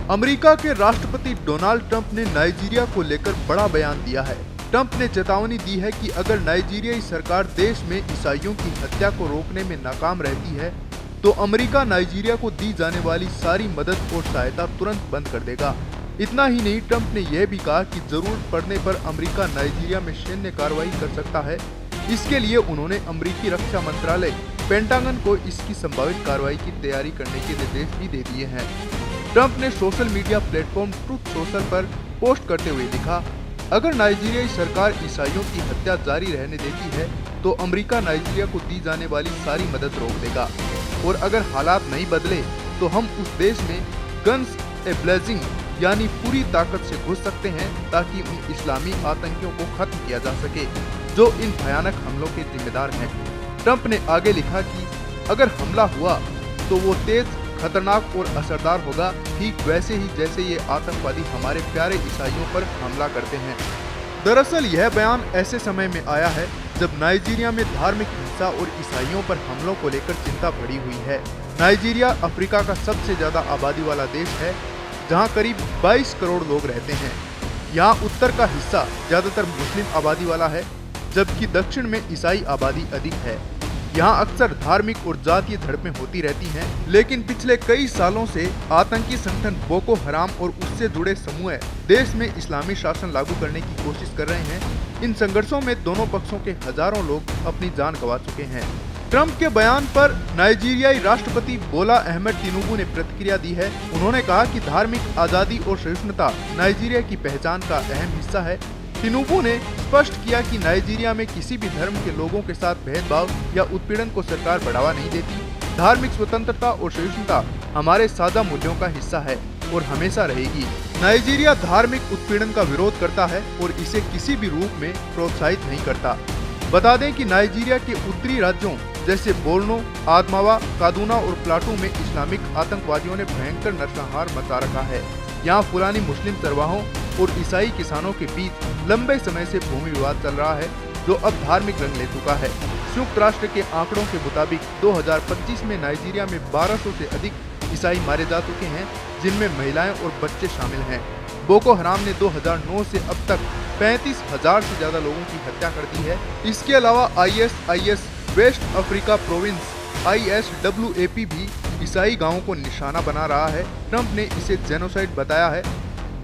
America के राष्ट्रपति Donald Trump ने नाइजीरिया को लेकर बड़ा बयान दिया है। ट्रंप ने चेतावनी दी है कि अगर नाइजीरियाई सरकार देश में ईसाइयों की हत्या को रोकने में नाकाम रहती है तो अमेरिका नाइजीरिया को दी जाने वाली सारी मदद और सहायता तुरंत बंद कर देगा। इतना ही नहीं, ट्रंप ने यह भी कहा कि जरूरत पड़ने पर अमेरिका नाइजीरिया में सैन्य कार्रवाई कर सकता है। इसके लिए उन्होंने अमेरिकी रक्षा मंत्रालय पेंटागन को इसकी संभावित कार्रवाई की तैयारी करने के निर्देश भी दे दिए हैं। ट्रंप ने social media platform truth social पर पोस्ट करते हुए लिखा, अगर नाइजीरियाई सरकार ईसाइयों की हत्या जारी रहने देती है तो अमेरिका नाइजीरिया को दी जाने वाली सारी मदद रोक देगा और अगर हालात नहीं बदले तो हम उस देश में गन्स एब्लेजिंग यानी पूरी ताकत से घुस सकते हैं ताकि उन इस्लामी आतंकियों को खत्म किया जा सके जो इन भयानक हमलों के जिम्मेदार हैं। ट्रंप ने आगे लिखा कि अगर हमला हुआ तो वो तेज, खतरनाक और असरदार होगा, ठीक वैसे ही जैसे ये आतंकवादी हमारे प्यारे ईसाइयों पर हमला करते हैं। दरअसल यह बयान ऐसे समय में आया है जब नाइजीरिया में धार्मिक हिंसा और ईसाइयों पर हमलों को लेकर चिंता बढ़ी हुई है। नाइजीरिया अफ्रीका का सबसे ज्यादा आबादी वाला देश है, जहां करीब 22 करोड़ लोग रहते हैं। यहां उत्तर का हिस्सा ज्यादातर मुस्लिम आबादी वाला है, जबकि दक्षिण में ईसाई आबादी अधिक है। यहाँ अक्सर धार्मिक और जातीय झड़पें होती रहती हैं, लेकिन पिछले कई सालों से आतंकी संगठन बोको हराम और उससे जुड़े समूह देश में इस्लामी शासन लागू करने की कोशिश कर रहे हैं। इन संघर्षों में दोनों पक्षों के हजारों लोग अपनी जान गंवा चुके हैं। ट्रंप के बयान पर नाइजीरियाई राष्ट्रपति बोला अहमद तिनुबू ने प्रतिक्रिया दी है। उन्होंने कहा कि धार्मिक आजादी और सहिष्णुता नाइजीरिया की पहचान का अहम हिस्सा है। तिनुबू ने स्पष्ट किया कि नाइजीरिया में किसी भी धर्म के लोगों के साथ भेदभाव या उत्पीड़न को सरकार बढ़ावा नहीं देती। धार्मिक स्वतंत्रता और सहिष्णुता हमारे साझा मूल्यों का हिस्सा है और हमेशा रहेगी। नाइजीरिया धार्मिक उत्पीड़न का विरोध करता है और इसे किसी भी रूप में प्रोत्साहित नहीं करता। बता दें कि नाइजीरिया के उत्तरी राज्यों जैसे बोर्नो, आदमावा, कादूना और प्लाटू में इस्लामिक आतंकवादियों ने भयंकर नरसंहार मचा रखा है। यहाँ फुलानी मुस्लिम चरवाहों और ईसाई किसानों के बीच लंबे समय से भूमि विवाद चल रहा है, जो अब धार्मिक रंग ले चुका है। संयुक्त राष्ट्र के आंकड़ों के मुताबिक 2025 में नाइजीरिया में 1200 से अधिक ईसाई मारे जा चुके हैं, जिनमें महिलाएं और बच्चे शामिल हैं। बोको हराम ने 2009 से अब तक 35,000 से ज्यादा लोगों की हत्या कर दी है। इसके अलावा ISIS West Africa province ISWAP भी ईसाई गांवों को निशाना बना रहा है। ट्रंप ने इसे जेनोसाइड बताया है।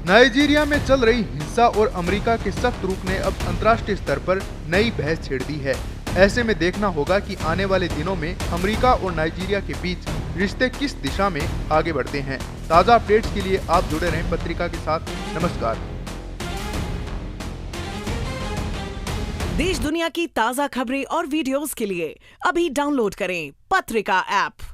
नाइजीरिया में चल रही हिंसा और अमेरिका के सख्त रुख ने अब अंतर्राष्ट्रीय स्तर पर नई बहस छेड़ दी है। ऐसे में देखना होगा कि आने वाले दिनों में अमेरिका और नाइजीरिया के बीच रिश्ते किस दिशा में आगे बढ़ते हैं। ताज़ा अपडेट्स के लिए आप जुड़े रहें पत्रिका के साथ। नमस्कार। देश दुनिया की ताज़ा खबरें और वीडियोस के लिए अभी डाउनलोड करें पत्रिका ऐप।